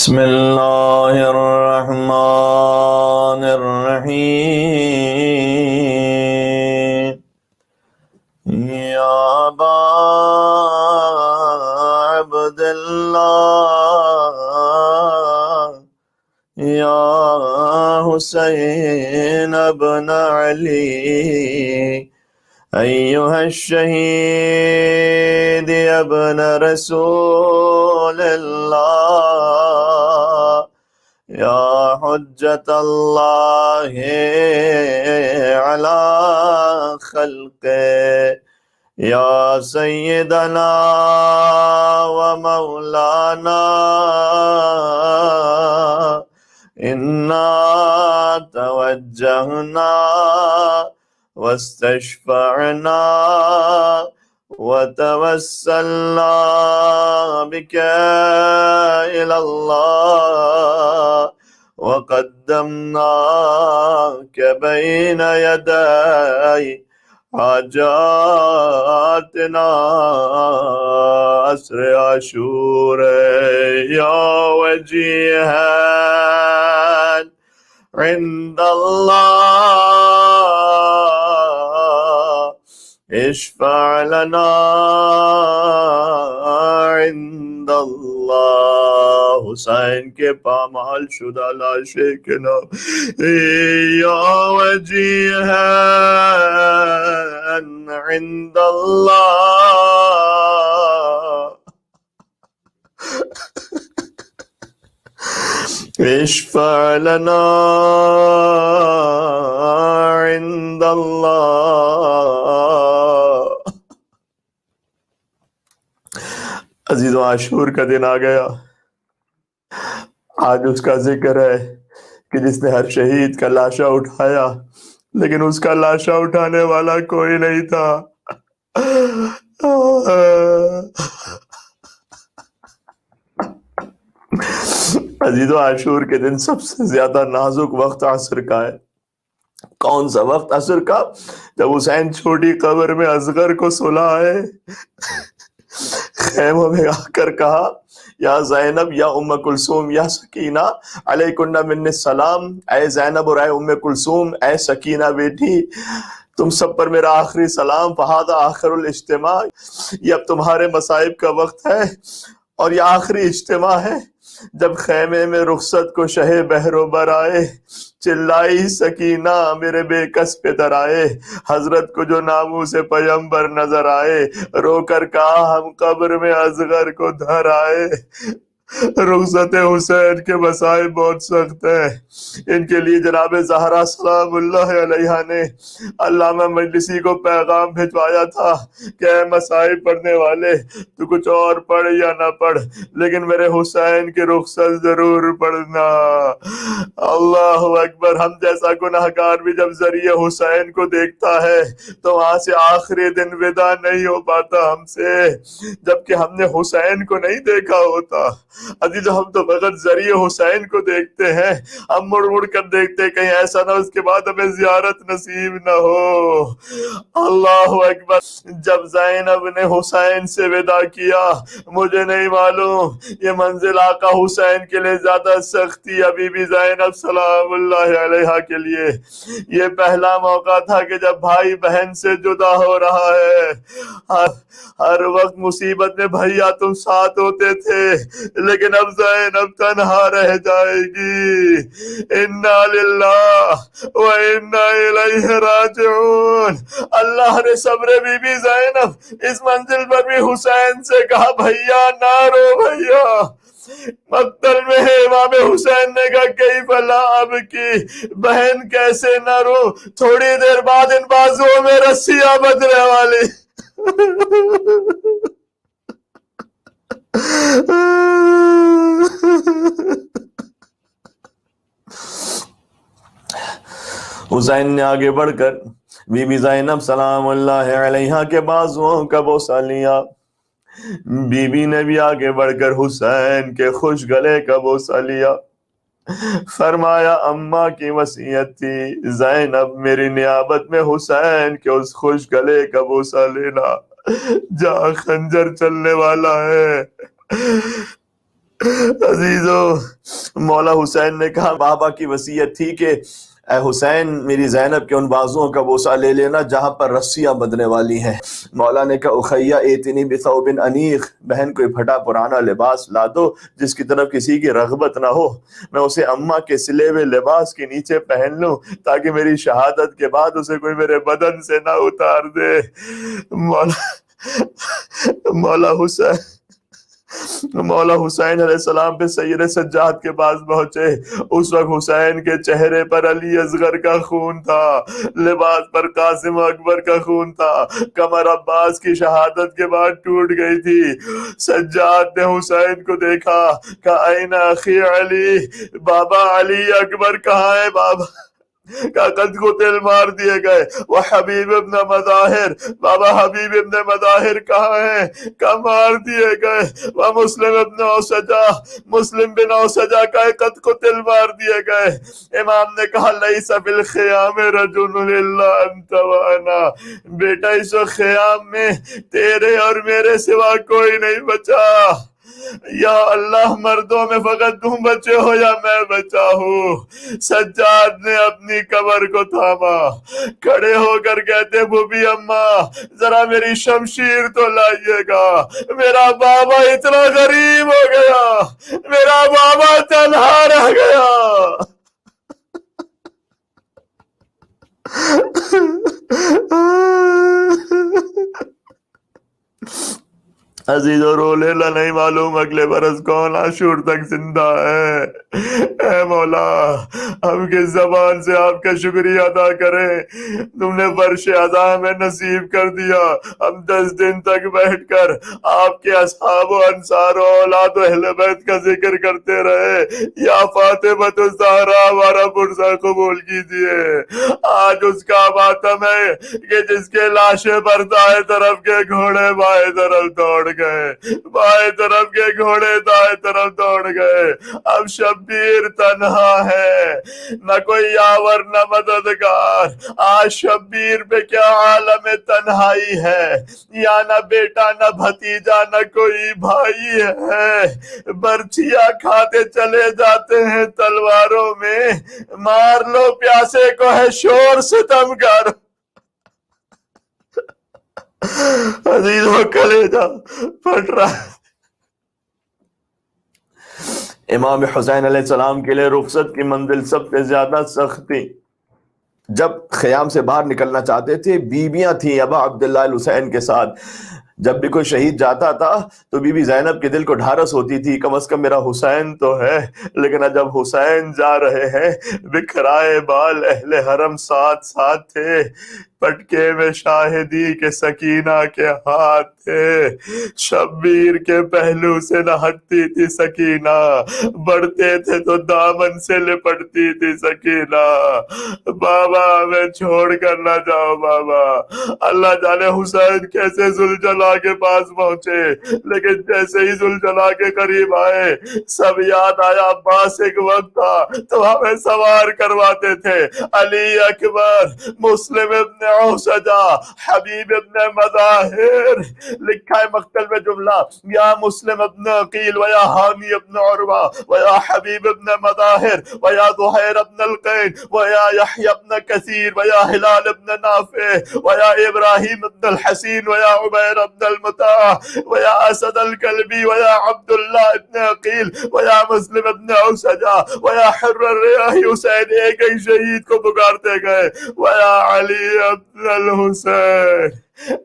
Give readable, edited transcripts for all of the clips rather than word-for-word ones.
بسم اللہ الرحمن الرحیم یا ابا عبداللہ یا حسین ابن علی ایہا الشہید ابن رسول اللہ یا حجت اللہ علی خلقہ یا سیدنا و مولانا انا توجہنا واستشفعنا وتوسلنا بك إلى الله وقدمناك بين يدي حاجاتنا عصر عاشور يا وجيها عند الله اشفع لنا عند اللہ. حسین کے پامال شدہ لاشے کے نام یا وجیہا عند اللہ اشفع لنا عند اللہ. عزیزو، عاشور کا دن آ گیا. آج اس کا ذکر ہے کہ جس نے ہر شہید کا لاشا اٹھایا، لیکن اس کا لاشا اٹھانے والا کوئی نہیں تھا. عزیزو، عاشور کے دن سب سے زیادہ نازک وقت عصر کا ہے. کون سا وقت؟ عصر کا، جب حسین چھوٹی قبر میں اصغر کو سلا ہے. خیموں میں آ کر کہا، یا زینب یا ام کلثوم یا سکینہ علیکن من السلام. اے زینب اور اے ام کلثوم، اے سکینہ بیٹی، تم سب پر میرا آخری سلام. فہذا آخر الاجتماع، یہ اب تمہارے مصائب کا وقت ہے اور یہ آخری اجتماع ہے. جب خیمے میں رخصت کو شہ بہروبر آئے، چلائی سکینہ میرے بے کس پہ در آئے. حضرت کو جو ناموں سے پیمبر نظر آئے، رو کر کہا ہم قبر میں اصغر کو دھر آئے. رخصت حسین کے مصائب بہت سخت ہیں. ان کے لیے جناب زہرا سلام اللہ علیہا نے علامہ مجلسی کو پیغام بھجوایا تھا کہ اے مصائب پڑھنے والے، تو کچھ اور پڑھ یا نہ پڑھ، لیکن میرے حسین کی رخصت ضرور پڑھنا. اللہ اکبر. ہم جیسا گناہگار بھی جب ذریعے حسین کو دیکھتا ہے تو وہاں سے آخری دن ودا نہیں ہو پاتا ہم سے، جبکہ ہم نے حسین کو نہیں دیکھا ہوتا. عزیز، ہم تو فقط ذریعے حسین کو دیکھتے ہیں. ہم مڑ مڑ کر دیکھتے ہیں کہیں ایسا نہ اس کے بعد ہمیں زیارت نصیب نہ ہو. اللہ اکبر. جب زینب نے حسین سے ودا کیا، مجھے نہیں معلوم یہ منزل آقا حسین کے لیے زیادہ سختی ابھی بھی زینب سلام اللہ علیہا کے لیے. یہ پہلا موقع تھا کہ جب بھائی بہن سے جدا ہو رہا ہے. ہر وقت مصیبت میں بھیا تم ساتھ ہوتے تھے، لیکن اب زینب تنہا رہ جائے گی. انا للہ و انا الیہ راجعون. اللہ نے صبر بی بی زینب اس منزل پر بھی حسین سے کہا بھیا نہ رو بھیا. مقتل میں ہے امام حسین نے کہا کیف لا اب کی، بہن کیسے نہ رو، تھوڑی دیر بعد ان بازوؤں میں رسیاں بدلنے والی. حسین نے آگے بڑھ کر بی بی زینب سلام اللہ علیہا کے بازوؤں کا بوسہ لیا. بی بی نے بھی آگے بڑھ کر حسین کے خوش گلے کا بوسہ لیا. فرمایا اماں کی وصیت تھی زینب میری نیابت میں حسین کے اس خوش گلے کا بوسہ لینا، جہاں خنجر چلنے والا ہے عزیزو، مولا حسین نے کہا بابا کی وصیت تھی کہ اے حسین میری زینب کے ان بازوؤں کا بوسہ لے لینا جہاں پر رسیاں بدنے والی ہیں۔ مولا نے کہا اخیا ایتنی بثوب انیق، بہن کوئی پھٹا پرانا لباس لا دو جس کی طرف کسی کی رغبت نہ ہو، میں اسے اماں کے سلے ہوئے لباس کے نیچے پہن لوں تاکہ میری شہادت کے بعد اسے کوئی میرے بدن سے نہ اتار دے۔ مولا حسین علیہ السلام پہ سید سجاد کے پاس پہنچے۔ اس وقت حسین کے چہرے پر علی اصغر کا خون تھا، لباس پر قاسم اکبر کا خون تھا، کمر عباس کی شہادت کے بعد ٹوٹ گئی تھی۔ سجاد نے حسین کو دیکھا، کہا این اخی علی، بابا علی اکبر کہاں ہے بابا؟ کا قد قتل مار دیے گئے۔ وہ حبیب ابن مظاہر، بابا حبیب ابن مظاہر کہاں ہیں؟ کا مار دیے گئے۔ وہ مسلم ابن اوسجا، مسلم بن اوسجا کا قد قتل مار دیے گئے۔ امام نے کہا لیس فی الخیام رجل الا انت وانا، بیٹا اس خیام میں تیرے اور میرے سوا کوئی نہیں بچا۔ یا اللہ، مردوں میں فقط تم بچے ہو یا میں بچا ہوں؟ سجاد نے اپنی کمر کو تھاما، کھڑے ہو کر کہتے بوبی اماں ذرا میری شمشیر تو لائیے گا، میرا بابا اتنا غریب ہو گیا، میرا بابا تنہا رہ گیا۔ عزیزو، رو لینا نہیں معلوم اگلے برس کون عاشور تک زندہ ہے۔ اے مولا، ہم کس زبان سے آپ کا شکریہ ادا کریں؟ تم نے فرش عزا میں نصیب کر دیا۔ ہم 10 دن تک بیٹھ کر آپ کے اصحاب و انصار و اولاد و اہل بیت کا ذکر کرتے رہے۔ یا فاطمہ الزہرا ہمارا پرسہ قبول کیجیے۔ آج اس کا ماتم ہے کہ جس کے لاشیں پر دائیں طرف کے گھوڑے بائیں طرف دوڑ گئے، بائیں طرف کے گھوڑے دائیں طرف دوڑ گئے۔ اب شبیر تنہا ہے، نہ کوئی یاور نہ مددگار۔ آج شبیر پہ کیا عالم تنہائی ہے، یا نہ بیٹا نہ بھتیجا نہ کوئی بھائی ہے۔ برچیاں کھاتے چلے جاتے ہیں تلواروں میں، مار لو پیاسے کو ہے شور ستم گر۔ عزیزوں، کلیجہ پھٹ رہا ہے۔ امام حسین علیہ السلام کے لیے رخصت کی منزل سب سے زیادہ سخت تھی۔ جب خیام سے باہر نکلنا چاہتے تھے، بیویاں تھیں ابا عبداللہ الحسین کے ساتھ۔ جب بھی کوئی شہید جاتا تھا تو بی بی زینب کے دل کو ڈھارس ہوتی تھی، کم از کم میرا حسین تو ہے۔ لیکن جب حسین جا رہے ہیں، بکھرائے بال اہل حرم ساتھ ساتھ تھے، پٹکے میں شاہدی کے سکینہ کے ہاتھ تھے، شبیر کے پہلو سے نہ ہٹتی تھی سکینہ، بڑھتے تھے تو دامن سے لپٹتی تھی سکینہ۔ بابا ہمیں چھوڑ کر نہ جاؤ بابا۔ اللہ جانے حسین کیسے ذوالجلال کے پاس پہنچے، لیکن جیسے ہی ذوالجلال کے قریب آئے سب یاد آیا۔ عباس ایک وقت تھا تو ہمیں سوار کرواتے تھے، علی اکبر، مسلم ابن اوسجا، حبیب ابن مظاہر۔ لکھا ہے مقتل میں جملہ، یا مسلم ابن عقیل ویا حامی ابن عروہ ویا حبیب ابن مظاہر ویا زہیر ابن القین ویا یحیی ابن کثیر ویا ہلال ابن نافع ویا ابراہیم ابن الحسین ویا عبیر ابن المطاع ویا اسد الکلبی ویا عبداللہ ابن عقیل ویا مسلم ابن اوسجا ویا حر الریاحی۔ حسین ایک ایک شہید کو پکارتے گئے، ویا علی ابن الحسین،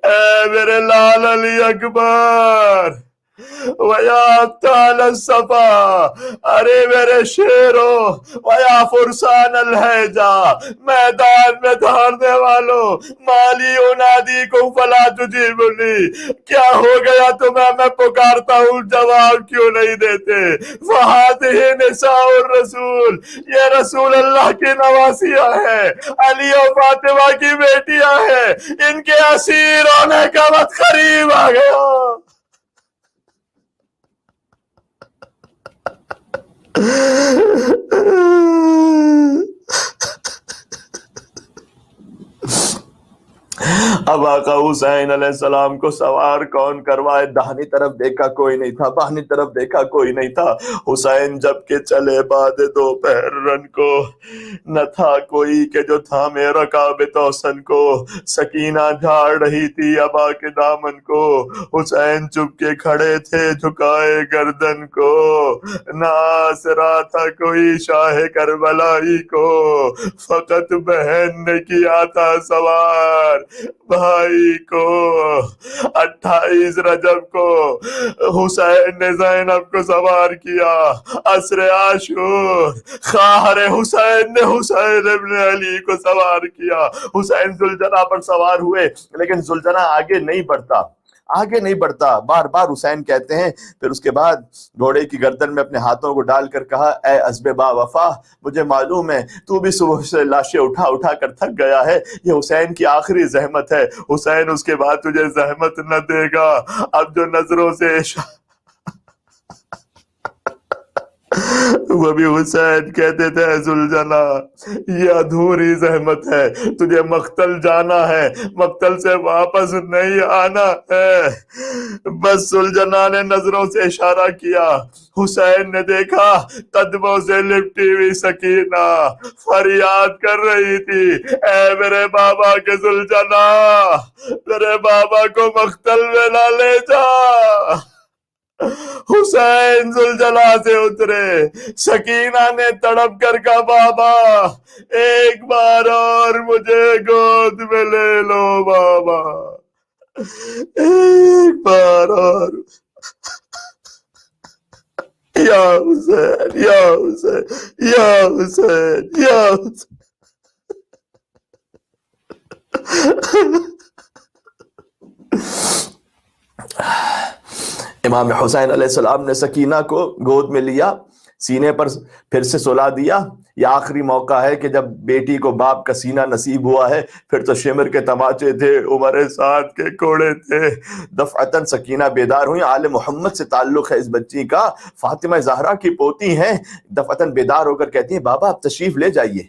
اے میرے لال علی اکبر، ویا ابطال الصفا، ارے میرے شیرو، ویا فرسان الحیجہ، میدان میں دھارنے والوں، مالی انادی کو فلا تجیبنی، کیا ہو گیا تمہیں، میں پکارتا ہوں جواب کیوں نہیں دیتے؟ فہذہ نساء الرسول، یہ رسول اللہ کی نواسیاں ہیں، علی و فاطمہ کی بیٹیاں ہیں، ان کے اسیر ہونے کا وقت قریب آ گیا۔ اب آقا حسین علیہ السلام کو سوار کون کروائے؟ داہنی طرف دیکھا کوئی نہیں تھا، بائیں طرف دیکھا کوئی نہیں تھا۔ حسین جب کے چلے بعد دوپہر رن کو، نہ تھا کوئی کہ جو تھامے رکاب توسن کو۔ سکینہ جھاڑ رہی تھی ابا کے دامن کو، حسین چپ کے کھڑے تھے جھکائے گردن کو۔ نہ آسرا تھا کوئی شاہ کربلائی کو، فقط بہن نے کیا تھا سوار بھائی کو۔ 28 رجب کو حسین نے زینب کو سوار کیا، عصر عاشور خواہر حسین نے حسین ابن علی کو سوار کیا۔ حسین ذوالجناح پر سوار ہوئے، لیکن ذوالجناح آگے نہیں بڑھتا، بار بار حسین کہتے ہیں۔ پھر اس کے بعد گھوڑے کی گردن میں اپنے ہاتھوں کو ڈال کر کہا، اے عزب با وفا، مجھے معلوم ہے تو بھی صبح سے لاشیں اٹھا کر تھک گیا ہے، یہ حسین کی آخری زحمت ہے، حسین اس کے بعد تجھے زحمت نہ دے گا۔ اب جو نظروں سے وہ بھی حسین کہتے تھے، ذوالجناح یہ ادھوری زحمت ہے، تجھے مقتل جانا ہے، مقتل سے واپس نہیں آنا ہے۔ بس ذوالجناح نے نظروں سے اشارہ کیا، حسین نے دیکھا قدموں سے لپٹی ہوئی سکینہ فریاد کر رہی تھی، اے میرے بابا کے ذوالجناح، میرے بابا کو مقتل میں نہ لے جا۔ حسین ذوالجلال سے اترے، سکینہ نے تڑپ کر کہا، بابا ایک بار اور مجھے گود میں لے لو بابا، ایک بار اور۔ یا حسین یا حسین یا حسین یا حسین۔ امام حسین علیہ السلام نے سکینہ کو گود میں لیا، سینے پر پھر سے سلا دیا۔ یہ آخری موقع ہے کہ جب بیٹی کو باپ کا سینہ نصیب ہوا ہے، پھر تو شمر کے تماچے تھے، عمر سعد کے کوڑے تھے۔ دفعتاً سکینہ بیدار ہوئی، آل محمد سے تعلق ہے اس بچی کا، فاطمہ زہرا کی پوتی ہیں۔ دفعتاً بیدار ہو کر کہتی ہیں، بابا آپ تشریف لے جائیے۔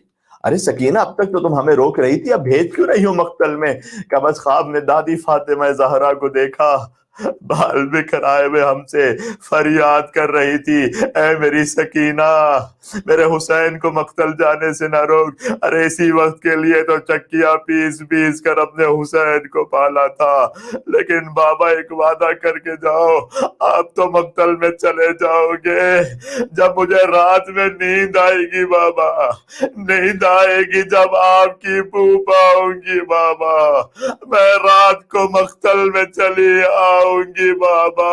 ارے سکینہ اب تک تو تم ہمیں روک رہی تھی، اب بھیج کیوں رہی ہو مقتل میں؟ کہ بس خواب میں دادی فاطمہ زہرا کو دیکھا، بال بکھرائے ہوئے ہم سے فریاد کر رہی تھی، اے میری سکینہ، میرے حسین کو مقتل جانے سے نہ روک۔ ارے اسی وقت کے لیے تو چکیاں پیس کر اپنے حسین کو پالا تھا، لیکن بابا ایک وعدہ کر کے جاؤ، آپ تو مقتل میں چلے جاؤ گے جب مجھے رات میں نیند آئے گی بابا، نیند آئے گی جب آپ کی بو پاؤں گی بابا، میں رات کو مقتل میں چلی آؤں گی بابا۔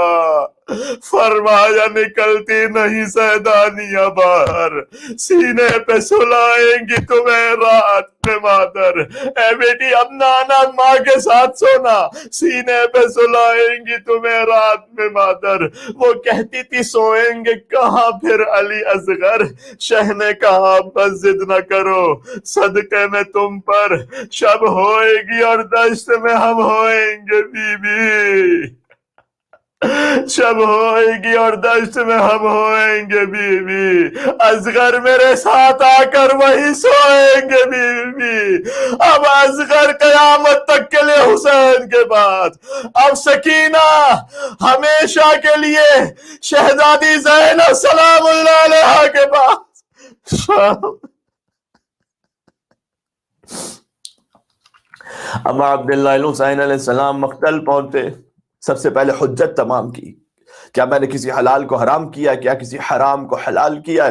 فرمایا نکلتی نہیں سیدانیاں باہر، سینے پہ سلائیں گی تمہیں رات میں مادر۔ اے بیٹی اب نانا ماں کے ساتھ سونا، سینے پہ سلائیں گی تمہیں رات میں مادر۔ وہ کہتی تھی سوئیں گے کہاں پھر علی اصغر، شہ نے کہا بس ضد نہ کرو، صدقے میں تم پر شب ہوئے گی اور دشت میں ہم ہوئیں گے بی بی، شب ہوئے گی اور دشت میں ہم ہوئیں گے بی بی، اصغر میرے ساتھ آ کر وہی سوئیں گے بی بی۔ اب اصغر قیامت تک کے لیے حسین کے بعد، اب سکینہ ہمیشہ کے لیے شہزادی زینب سلام اللہ علیہا کے پاس۔ اب عبداللہ حسین علیہ السلام مقتل پہنچے، سب سے پہلے حجت تمام کی، کیا میں نے کسی حلال کو حرام کیا، کیا کسی حرام کو حلال کیا؟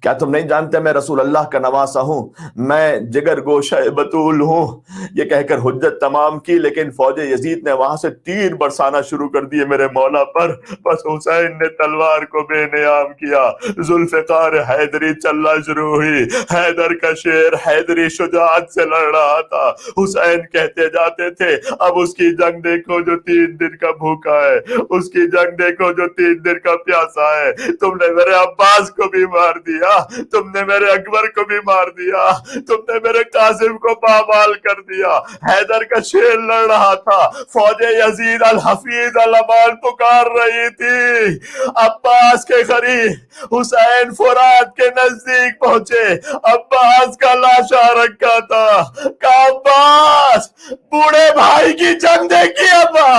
کیا تم نہیں جانتے میں رسول اللہ کا نواسہ ہوں، میں جگر گوشہ بطول ہوں؟ یہ کہہ کر حجت تمام کی، لیکن فوج یزید نے وہاں سے تیر برسانا شروع کر دیے میرے مولا پر۔ بس حسین نے تلوار کو بے نیام کیا، ذوالفقار حیدری چلنا شروع ہوئی، حیدر کا شیر حیدری شجاعت سے لڑ رہا تھا۔ حسین کہتے جاتے تھے، اب اس کی جنگ دیکھو جو 3 دن کا بھوکا ہے، اس کی جنگ دیکھو جو 3 دن کا پیاسا ہے، تم نے میرے عباس کو بھی مار دیا, تم نے میرے اکبر کو بھی مار دیا, تم نے میرے قاسم کو پامال کر دیا. حیدر کا شیر لڑ رہا تھا, فوج یزید الحفیظ الامان پکار رہی تھی. عباس کے قریب حسین فرات کے نزدیک پہنچے, عباس کا لاشا رکھا تھا. کہ عباس, بوڑھے بھائی کی جنگ دیکھی ابا.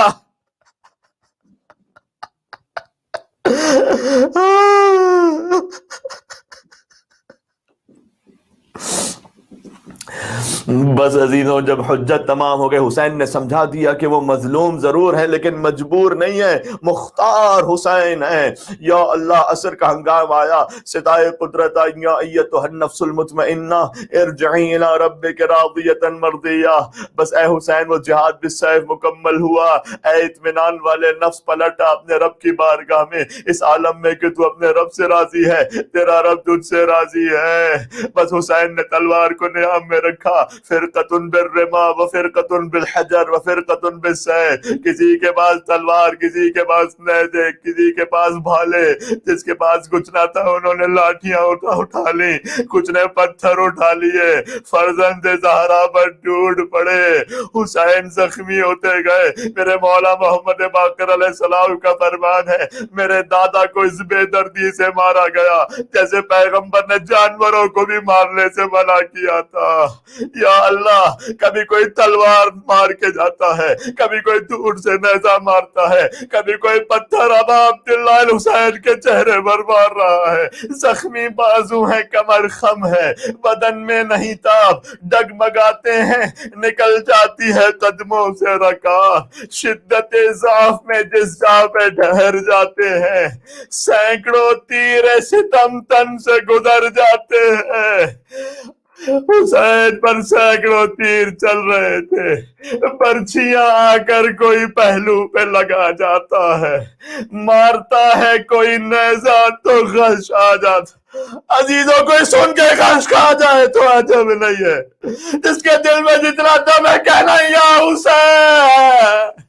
بس عزیزوں, جب حجت تمام ہو گئے, حسین نے سمجھا دیا کہ وہ مظلوم ضرور ہے لیکن مجبور نہیں ہے, مختار حسین ہے. یا اللہ, عصر کا ہنگام آیا, صدائے قدرت آئی, یا ایتھا النفس المطمئنہ ارجعی الی ربک راضیۃ مرضیہ. بس اے حسین, وہ جہاد بالسیف مکمل ہوا. اے اطمینان والے نفس, پلٹا اپنے رب کی بارگاہ میں اس عالم میں کہ تو اپنے رب سے راضی ہے, تیرا رب تجھ سے راضی ہے. بس حسین نے تلوار کو نیام میں رکھا, فرقتن بالرما و فرقتن بالحجر و فرقتن بالسیف. کسی کے پاس تلوار, کسی کے پاس نیزے, کسی کے پاس بھالے. جس کے پاس کچھ نہ تھا انہوں نے لاٹھیاں اٹھا لی, کچھ نے پتھر اٹھا لیے. فرزند زہرا پر ٹوٹ پڑے, حسین زخمی ہوتے گئے. میرے مولا محمد باقر علیہ السلام کا فرمان ہے, میرے دادا کو اس بے دردی سے مارا گیا جیسے پیغمبر نے جانوروں کو بھی مارنے سے منع کیا تھا. یا اللہ, کبھی کوئی تلوار مار کے جاتا ہے, کبھی کوئی دور سے نیزہ مارتا ہے, کبھی کوئی پتھر ابا عبداللہ الحسین کے چہرے پر مار رہا ہے. زخمی بازو ہیں, کمر خم ہے, بدن میں نہیں تاب, ڈگمگاتے ہیں, نکل جاتی ہے قدموں سے رکاب. شدت ضعف میں جس جا پہ ٹھہر جاتے ہیں, سینکڑوں تیر ستم تن سے گزر جاتے ہیں. حسین پر سینکڑوں تیر چل رہے تھے, پرچیاں آ کر کوئی پہلو پہ لگا جاتا ہے, مارتا ہے کوئی نیزہ تو غش آ جاتا. عزیزوں, کوئی سن کے غش کھا جائے تو عجب نہیں ہے, جس کے دل میں جتنا دم ہے کہنا یا حسین,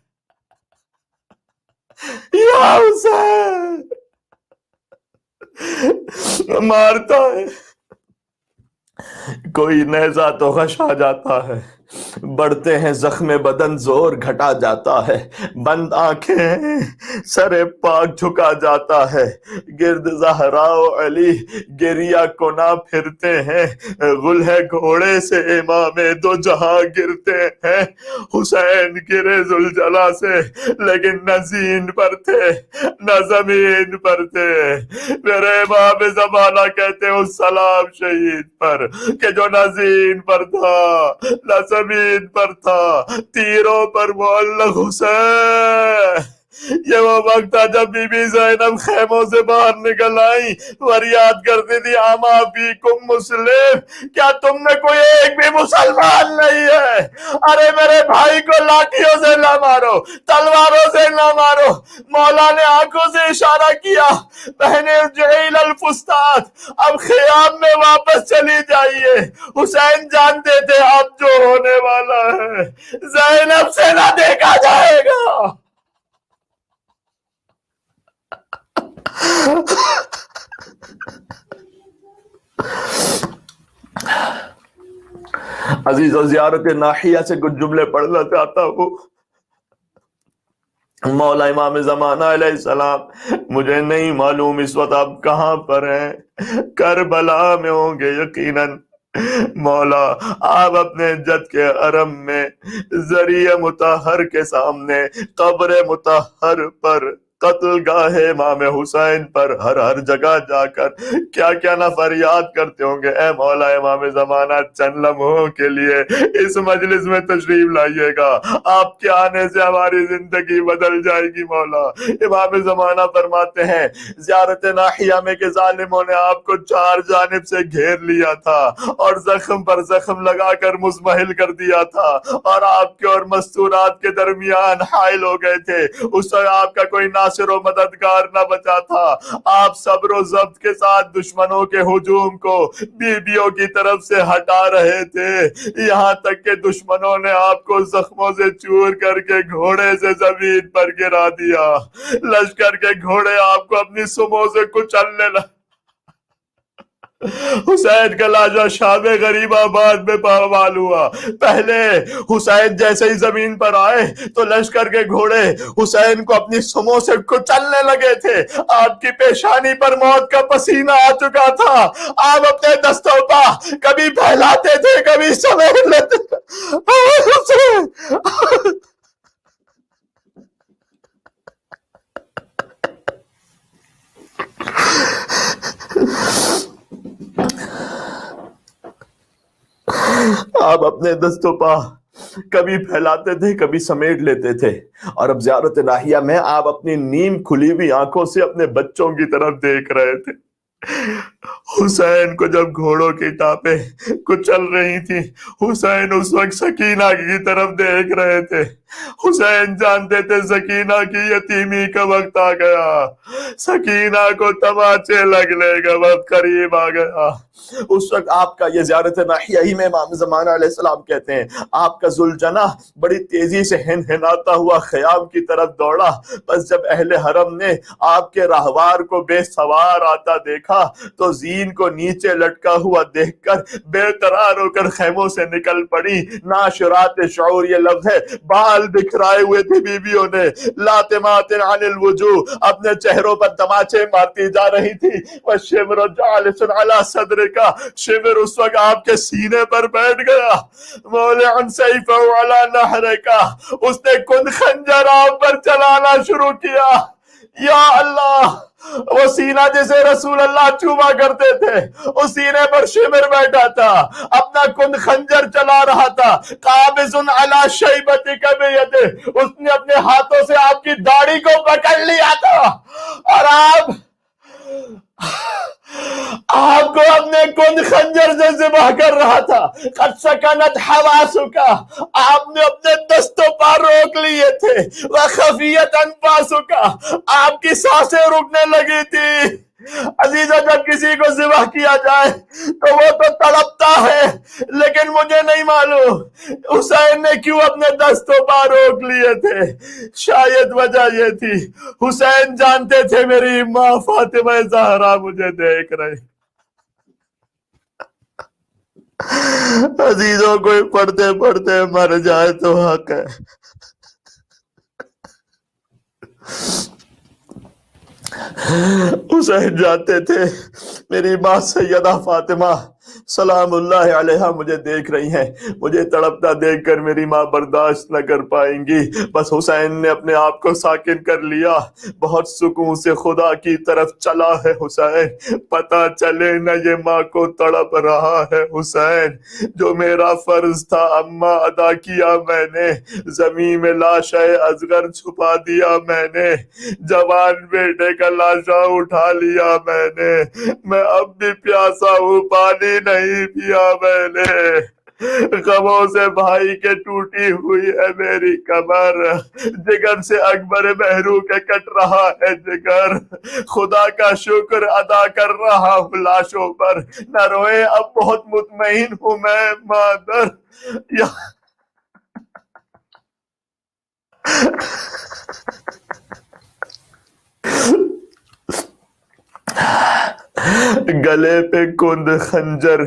یا حسین. مارتا ہے کوئی نیزہ تو غش آ جاتا ہے, بڑھتے ہیں زخم بدن زور گھٹا جاتا ہے. بند آنکھیں سر پاک جھکا جاتا ہے, گرد زہرا و علی گریہ کنا پھرتے ہیں. غل ہے گھوڑے سے امام دو جہاں گرتے ہیں. حسین گرے ذوالجلال سے لیکن نہ زین پر تھے نہ زمین پر تھے. میرے امام زمانہ کہتے ہیں اس سلام شہید پر کہ جو نہ زین پر تھا نہ زمین پر تھا, تیروں پر معلق حسین. یہ وہ وقت تھا جب بی بی زینب خیموں سے باہر نکل آئی, فریاد کرتی تھی اما فیکم مسلم, کیا تم میں کوئی ایک بھی مسلمان نہیں ہے؟ ارے میرے بھائی کو لاٹھیوں سے نہ مارو, تلواروں سے نہ مارو. مولا نے آنکھوں سے اشارہ کیا, بہنیں ارجعی الفستاد, اب خیام میں واپس چلی جائیے. حسین جانتے تھے اب جو ہونے والا ہے زینب سے نہ دیکھا جائے گا. عزیز و زیارت ناحیہ سے کچھ جملے پڑھنا چاہتا ہوں. مولا امام زمانہ علیہ السلام, مجھے نہیں معلوم اس وقت آپ کہاں پر ہیں, کربلا میں ہوں گے یقیناً. مولا آپ اپنے جد کے حرم میں ذریعہ مطہر کے سامنے قبر مطہر پر قتل گاہ امام حسین پر ہر جگہ جا کر کیا کیا نہ فریاد کرتے ہوں گے, اے مولا امام زمانہ چند لمحوں کے لیے اس مجلس میں تشریف لائیے گا, آپ کے آنے سے ہماری زندگی بدل جائے گی. مولا امام زمانہ فرماتے ہیں زیارت ناحیہ میں کہ ظالموں نے آپ کو چار جانب سے گھیر لیا تھا اور زخم پر زخم لگا کر مزمحل کر دیا تھا, اور آپ کے اور مستورات کے درمیان حائل ہو گئے تھے. اس وقت آپ کا کوئی ناصر و مددگار نہ بچا تھا. آپ صبر و ضبط کے ساتھ دشمنوں کے ہجوم کو بیویوں کی طرف سے ہٹا رہے تھے, یہاں تک کہ دشمنوں نے آپ کو زخموں سے چور کر کے گھوڑے سے زمین پر گرا دیا. لشکر کے گھوڑے آپ کو اپنی سموں سے کچلنے لگے. حسین کا لاجا شام غریب آباد میں پامال ہوا. پہلے حسین جیسے ہی زمین پر آئے تو لشکر کے گھوڑے حسین کو اپنی سموں سے کچلنے لگے تھے. آپ کی پیشانی پر موت کا پسینہ آ چکا تھا. آپ اپنے دستوں پا کبھی پھیلاتے تھے کبھی سمیٹ لیتے تھے. حسین آپ اپنے دستوں پا کبھی پھیلاتے تھے کبھی سمیٹ لیتے تھے. اور اب زیارت ناحیہ میں آپ اپنی نیم کھلی ہوئی آنکھوں سے اپنے بچوں کی طرف دیکھ رہے تھے. حسین کو جب گھوڑوں کی ٹاپیں کچل رہی تھی حسین اس وقت سکینہ کی طرف دیکھ رہے تھے. حسین جانتے تھے سکینہ کی یتیمی کا وقت آ گیا, سکینہ کو تماچے لگنے کا وقت قریب آ گیا. اس وقت آپ کا یہ زیارت ناحیہ ہی میں امام زمانہ علیہ السلام کہتے ہیں آپ کا ذوالجناح بڑی تیزی سے ہنہناتا ہوا خیام کی طرف دوڑا. بس جب اہل حرم نے آپ کے راہوار کو بے سوار آتا دیکھا تو زین کو نیچے لٹکا ہوا دیکھ کر بے قرار ہو کر خیموں سے نکل پڑی. ناشرات شعور یہ لفظ ہے, بال بکھرائے ہوئے تھے بیویوں نے, لاتمات عن الوجوہ اپنے چہروں پر تماچے مارتی جا رہی تھی. والشمر جالس علی صدر کا شمر اس وقت آپ کے سینے پر بیٹھ گیا. مولعن سیفہ علی نہر کا اس نے کن خنجر آپ پر چلانا شروع کیا. یا اللہ, وہ سینہ جسے رسول اللہ چوما کرتے تھے اس سینے پر شمر بیٹھا تھا, اپنا کن خنجر چلا رہا تھا. قابض علی شیبتک بیدہ اس نے اپنے ہاتھوں سے آپ کی داڑھی کو پکڑ لیا تھا اور آپ کو اپنے کن خنجر سے ذبح کر رہا تھا. قد سکنت حواسک آپ نے اپنے دستوں پر روک لیے تھے. وخفیت انفاسک آپ کی سانسیں رکنے لگی تھی. عزیزہ جب کسی کو ذبح کیا جائے تو وہ تو تڑپتا ہے لیکن مجھے نہیں معلوم حسین نے کیوں اپنے دستوں پر روک لیے تھے. شاید وجہ یہ تھی حسین جانتے تھے میری ماں فاطمہ زہرا مجھے دیکھ رہی. عزیزوں کوئی پڑھتے پڑھتے مر جائے تو حق ہے. حسین جانتے تھے میری ماں سیدہ فاطمہ سلام اللہ علیہا مجھے دیکھ رہی ہیں, مجھے تڑپتا دیکھ کر میری ماں برداشت نہ کر پائیں گی. بس حسین نے اپنے آپ کو ساکن کر لیا. بہت سکون سے خدا کی طرف چلا ہے حسین, پتہ چلے نہ یہ ماں کو تڑپ رہا ہے. حسین جو میرا فرض تھا اما ادا کیا میں نے, زمین میں لاشِ اصغر چھپا دیا میں نے, جوان بیٹے کا لاشا اٹھا لیا میں نے. میں اب بھی پیاسا ہوں پانی نہیں پیا میں نے. غموں سے بھائی کے ٹوٹی ہوئی ہے میری کمر, جگر سے اکبر بہرو کے کٹ رہا ہے جگر. خدا کا شکر ادا کر رہا ہوں لاشوں پر, نہ روئے اب بہت مطمئن ہوں میں مادر. یا گلے پہ کند خنجر,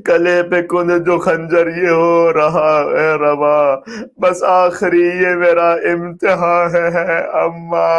گلے پہ کند جو خنجر یہ ہو رہا ہے روا, بس آخری یہ میرا امتحان ہے اما.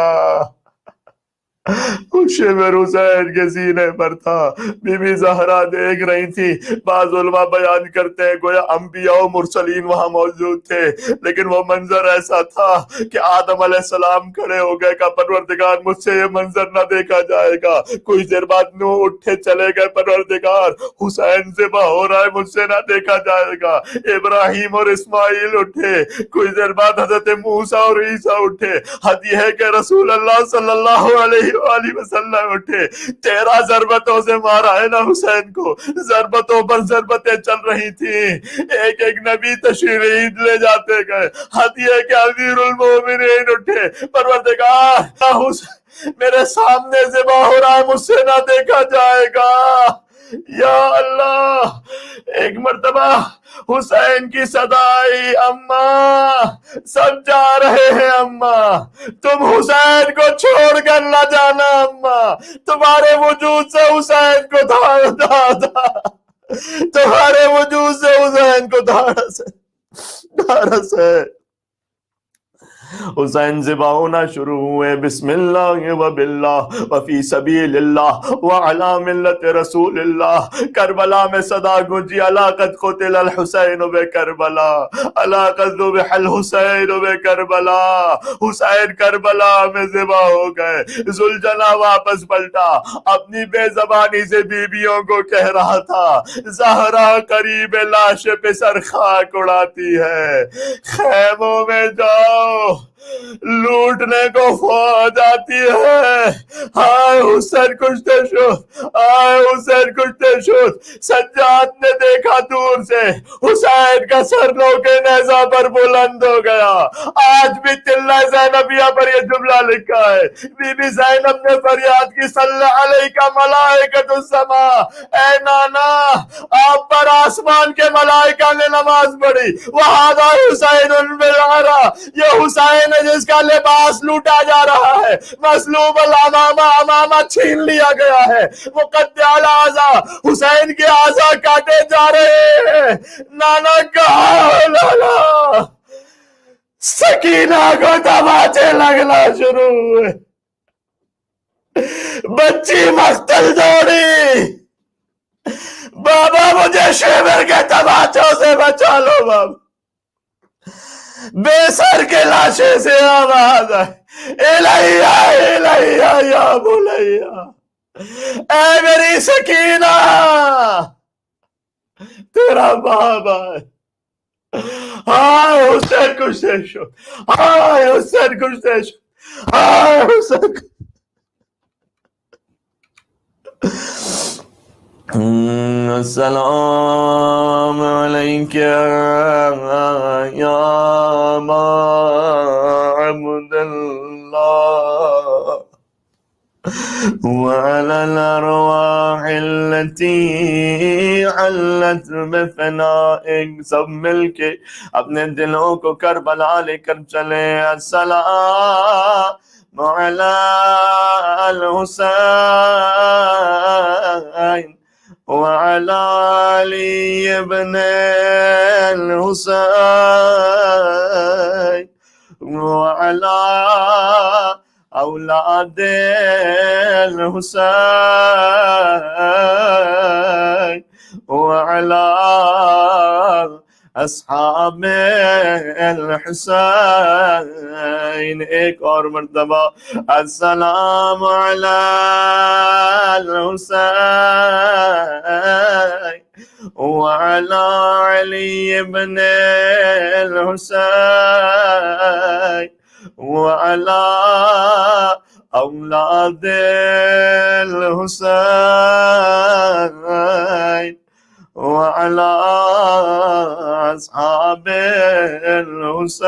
شمر حسین کے سینے پر تھا. بی بی زہرا دیکھ رہی تھی. بعض علماء بیان کرتے ہیں گویا انبیاء و مرسلین وہاں موجود تھے, لیکن وہ منظر ایسا تھا کہ آدم علیہ السلام کھڑے ہو گئے کہ پروردگار مجھ سے یہ منظر نہ دیکھا جائے گا. کچھ دیر بعد نوح اٹھے چلے گئے, پروردگار حسین ذبح ہو رہا ہے مجھ سے نہ دیکھا جائے گا. ابراہیم اور اسماعیل اٹھے. کچھ دیر بعد حضرت موسیٰ اور عیسیٰ اٹھے. حد یہ ہے کہ رسول اللہ صلی اللہ علیہ وآلہ وسلم اٹھے. 13 ضربتوں سے مارا ہے نا حسین کو, ضربتوں پر ضربتیں چل رہی تھی. ایک ایک نبی تشریف لے جاتے گئے. حد یہ کہ امیر المومنین اٹھے, پروردگار میرے سامنے ذبح ہو رہا ہے مجھ سے نہ دیکھا جائے گا. یا اللہ، ایک مرتبہ حسین کی صدا آئی، اماں سب جا رہے ہیں اماں، تم حسین کو چھوڑ کر نہ جانا اماں، تمہارے وجود سے حسین کو تمہارے وجود سے حسین کو دھارس ہے۔ حسین ذبح ہونا شروع ہوئے، بسم اللہ و باللہ وفی سبیل اللہ وعلی ملت رسول اللہ۔ کربلا میں صدا گونجی، الا قد قتل الحسین بکربلا، الا قد ذبح الحسین بکربلا۔ حسین کربلا میں ذبح ہو گئے۔ ذوالجناح واپس پلٹا، اپنی بے زبانی سے بیویوں کو کہہ رہا تھا، زہرا قریب لاش پہ سر خاک اڑاتی ہے، خیموں میں جاؤ لوٹنے کو فوج آتی ہے، ہائے حسین کشتے شد، ہائے حسین کشتے شد۔ سجاد نے دیکھا دور سے، حسین کا سر نوکے نیزہ پر بلند ہو گیا۔ آج بھی تلہ زینبیہ پر یہ جملہ لکھا ہے، بی بی زینب نے فریاد کی، صلی علیکہ ملائکۃ السماء، اے نانا آپ پر آسمان کے ملائکہ نے نماز پڑھی، وَهَذَا حُسَيْنٌ بِالْعَرَى، یہ حسین ہے جس کا لباس لوٹا جا رہا ہے، مسلوب الامامہ، امامہ چھین لیا گیا ہے، مقطع الاعضاء، حسین کے اعضاء کاٹے جا رہے ہیں۔ نانا کہا ہے نانا، سکینہ کو تماچے لگنا شروع ہوئے، بچی مقتل دوڑی، بابا مجھے شیور کے تماچوں سے بچا لو بابا۔ بے سر کے لاشے سے آواز آئے، الہیہ الہیہ یا بولیہ، اے میری سکینہ تیرا بابا ہے۔ ہائے حسین کشتے شد، ہائے حسین کشتے شد، ہائے حسین السلام علیکہ یا ابا عبداللہ وعلی الارواح التي علت بفنائک۔ سب مل کے اپنے دلوں کو کربلا لے کر چلے، السلام علی الحسین وعلی علی ابن الحسین وعلی اولاد الحسین وعلی اصحاب الحسین۔ ایک اور مرتبہ، السلام علی الحسین وعلی علی ابن الحسین وعلی اولاد الحسین وعلی اصحاب الحسین۔